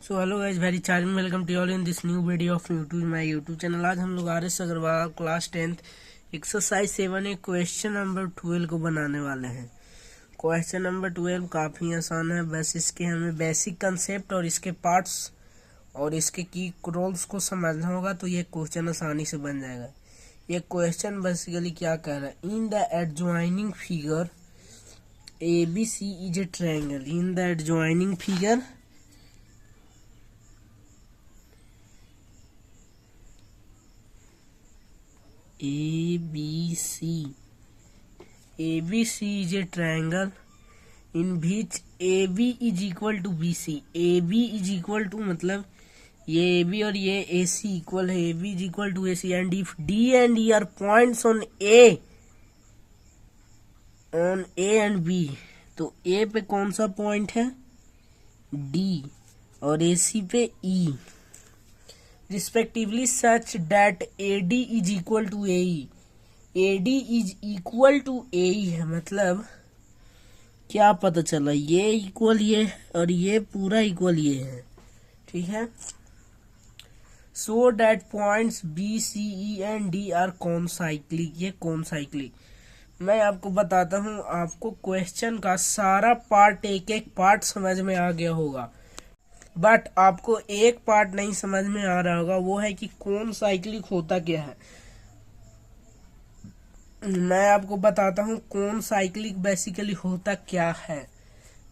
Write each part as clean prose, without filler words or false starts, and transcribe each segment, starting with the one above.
So hello guys, very charming welcome to all in this new video of YouTube my YouTube channel. आज हम लोग R S Agarwal class 10th exercise 7 एक question number 12 को बनाने वाले हैं। क्वेश्चन नंबर 12 काफ़ी आसान है, बस इसके हमें बेसिक कंसेप्ट और इसके पार्ट्स और इसके की रोल्स को समझना होगा तो ये क्वेश्चन आसानी से बन जाएगा। ये क्वेश्चन बेसिकली क्या कह रहा है, in the adjoining figure ABC is a triangle. In the adjoining figure ABC is a triangle in which AB is equal to BC। AB is equal to मतलब ये AB और ये AC इक्वल है, AB is equal to AC and if D and E are points on A and B, तो A पे कौन सा point है D और AC पे E respectively such that AD is equal to AE। AD is equal to AE है, मतलब क्या पता चला, ये इक्वल ये और ये पूरा इक्वल ये है, ठीक है। So that points BCE and D are concyclic. ये कॉनसाइक्लिक मैं आपको बताता हूँ, आपको क्वेश्चन का सारा पार्ट एक एक पार्ट समझ में आ गया होगा, बट आपको एक पार्ट नहीं समझ में आ रहा होगा, वो है कि कौन साइक्लिक होता क्या है। मैं आपको बताता हूँ कौन साइक्लिक बेसिकली होता क्या है।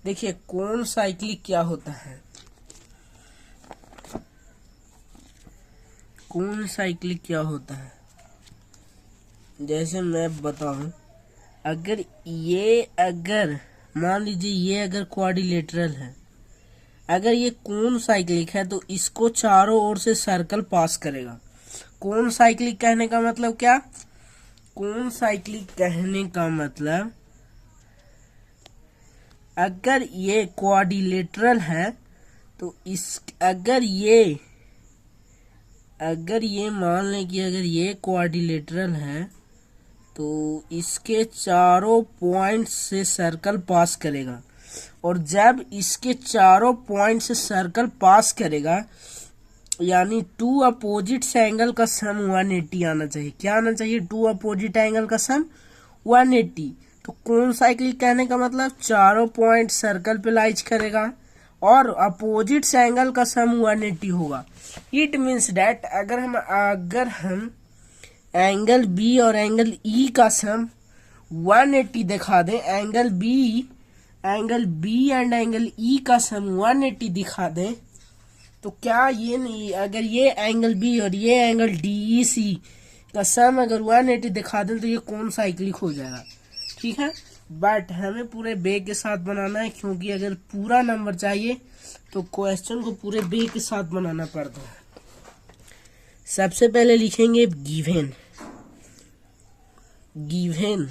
देखिए कौन साइक्लिक क्या होता है। कौन साइक्लिक क्या होता है, जैसे मैं बताऊं, अगर मान लीजिए ये अगर क्वाड्रिलेटरल है, अगर ये कोन साइक्लिक है तो इसको चारों ओर से सर्कल पास करेगा। कोन साइक्लिक कहने का मतलब क्या, कोन साइक्लिक कहने का मतलब अगर ये क्वाड्रिलेटरल है तो इस अगर ये मान लें कि अगर ये क्वाड्रिलेटरल है तो इसके चारों पॉइंट से सर्कल पास करेगा, और जब इसके चारों पॉइंट से सर्कल पास करेगा यानी टू अपोजिट एंगल का सम 180 आना चाहिए। क्या आना चाहिए, टू अपोजिट एंगल का सम 180। तो कौन साइक्लिक कहने का मतलब चारों पॉइंट सर्कल पे लाइज करेगा और अपोजिट एंगल का सम 180 होगा। इट मीन्स डैट अगर हम एंगल बी और एंगल ई का सम 180 दिखा दें, angle B and angle E का सम 180 दिखा दें, तो क्या ये नहीं, अगर ये एंगल बी और ये एंगल DEC का सम अगर 180 दिखा दें तो ये कौन साइक्लिक हो जाएगा, ठीक है। बट हमें पूरे बे के साथ बनाना है, क्योंकि अगर पूरा नंबर चाहिए तो क्वेश्चन को पूरे बे के साथ बनाना पड़ता है। सबसे पहले लिखेंगे given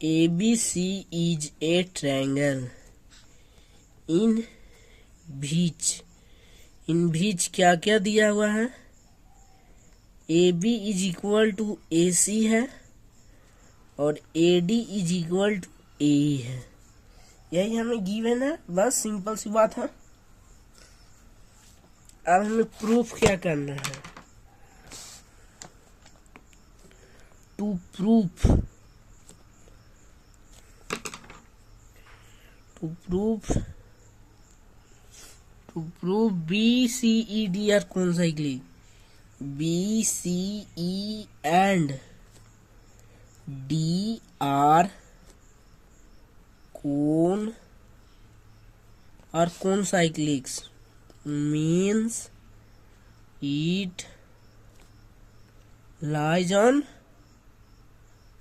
ABC is a triangle in which क्या क्या दिया हुआ है, AB is equal to AC है और AD is equal to AE है। यही हमें गिवन है, बस सिंपल सी बात है। अब हमें प्रूफ क्या करना है, टू प्रूफ BCED आर कौन cyclic, BCE and D are कौन साइक्लिक्स, means it lies on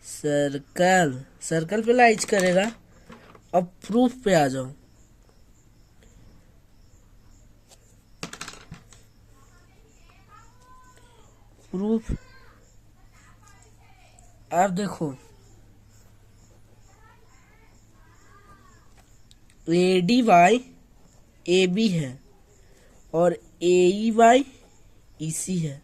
circle पे लाइज करेगा। अब प्रूफ पे आ जाओ। प्रूफ अब देखो, ADY AB है और AEY EC है।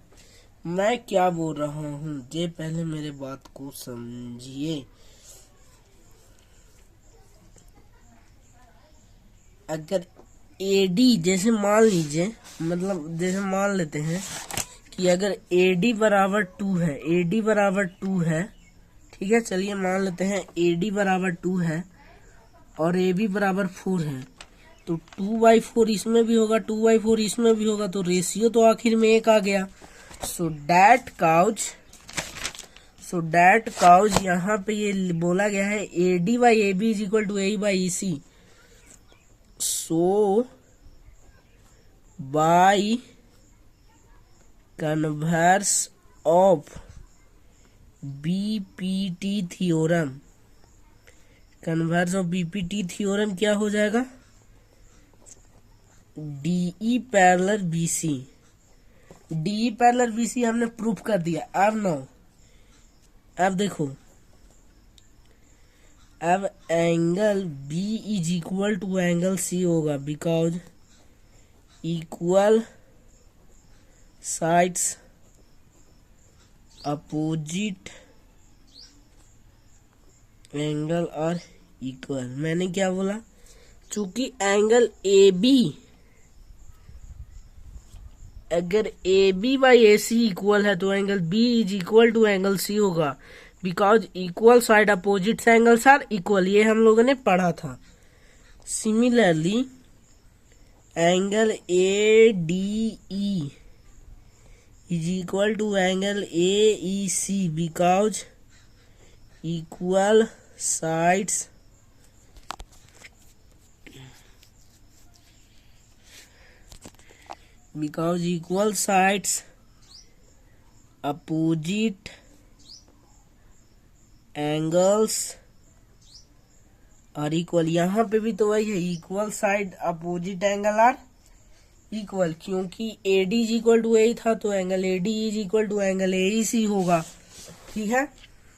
मैं क्या बोल रहा हूँ, ये पहले मेरे बात को समझिए। अगर AD जैसे मान लीजिए, मतलब जैसे मान लेते हैं कि अगर AD बराबर 2 है, AD बराबर 2 है, ठीक है, चलिए मान लेते हैं AD बराबर 2 है और AB बराबर 4 है, तो 2/4 इसमें भी होगा, 2/4 इसमें भी होगा, तो रेशियो तो आखिर में 1 आ गया। सो डैट काउज यहाँ पे ये बोला गया है AD/AB is equal to AE/EC। So by converse of BPT theorem, converse of BPT theorem क्या हो जाएगा, DE parallel BC। DE parallel BC हमने प्रूफ कर दिया। अब देखो, अब angle B is equal to angle C होगा, because equal sides opposite angle और इक्वल। मैंने क्या बोला, चूंकि एंगल AB, अगर AB/AC इक्वल है तो angle B is equal to angle C होगा, because equal side opposite angles are equal, ये हम लोगों ने पढ़ा था। Similarly angle ADE is equal to angle AEC because equal sides opposite angles are equal। यहाँ पे भी तो वही है, equal side opposite angle are equal, क्योंकि AD is equal to A था तो angle AD is equal to angle AEC होगा। ठीक है,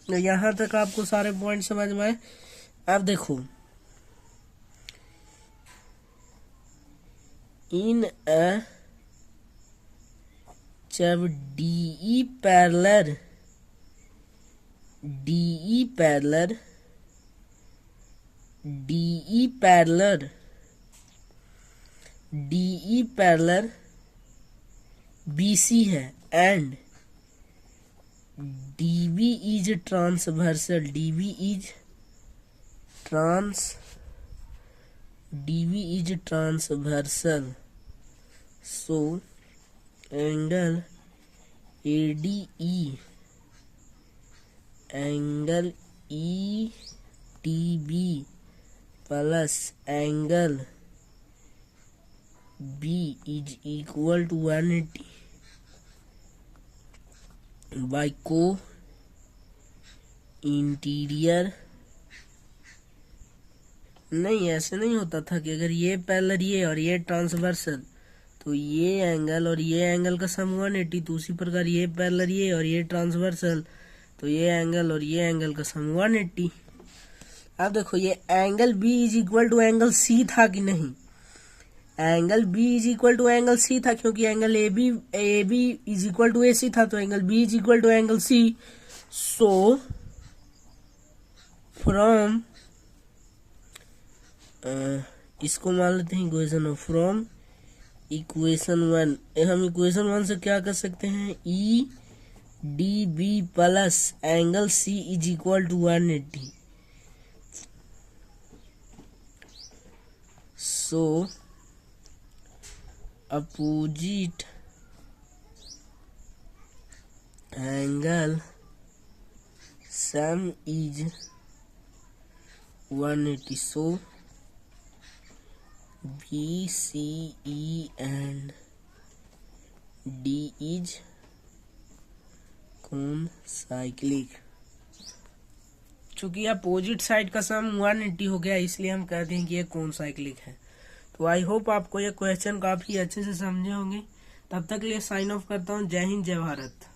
तो यहाँ तक आपको सारे पॉइंट समझ में आए। अब देखो, जब DE पैरेलल BC है and DB is transversal, so angle ADE angle EDB plus angle B is equal to 180 by co-interior. नहीं, ऐसे नहीं होता था कि अगर ये पैरेलल ये और ये ट्रांसवर्सल तो ये एंगल और ये एंगल का सम 180, तो उसी प्रकार ये पैरेलल ये और ये ट्रांसवर्सल तो ये एंगल और ये एंगल का सम 180। अब देखो, ये angle B is equal to angle C था कि नहीं, angle B is equal to angle C था, क्योंकि angle AB is equal to AC था, तो angle B is equal to angle C। So from इसको मान लेते हैं इक्वेशन, फ्रॉम इक्वेशन 1 हम इक्वेशन 1 से क्या कर सकते हैं, EDB plus angle C is equal to 180। So opposite angle sum is 180। So BCE and D is concyclic. चूंकि अपोजिट साइड का सम 180 हो गया, इसलिए हम कहते हैं कि ये कॉनसाइक्लिक है। तो आई होप आपको ये क्वेश्चन काफी अच्छे से समझे होंगे। तब तक के लिए साइन ऑफ करता हूँ। जय हिंद, जय भारत।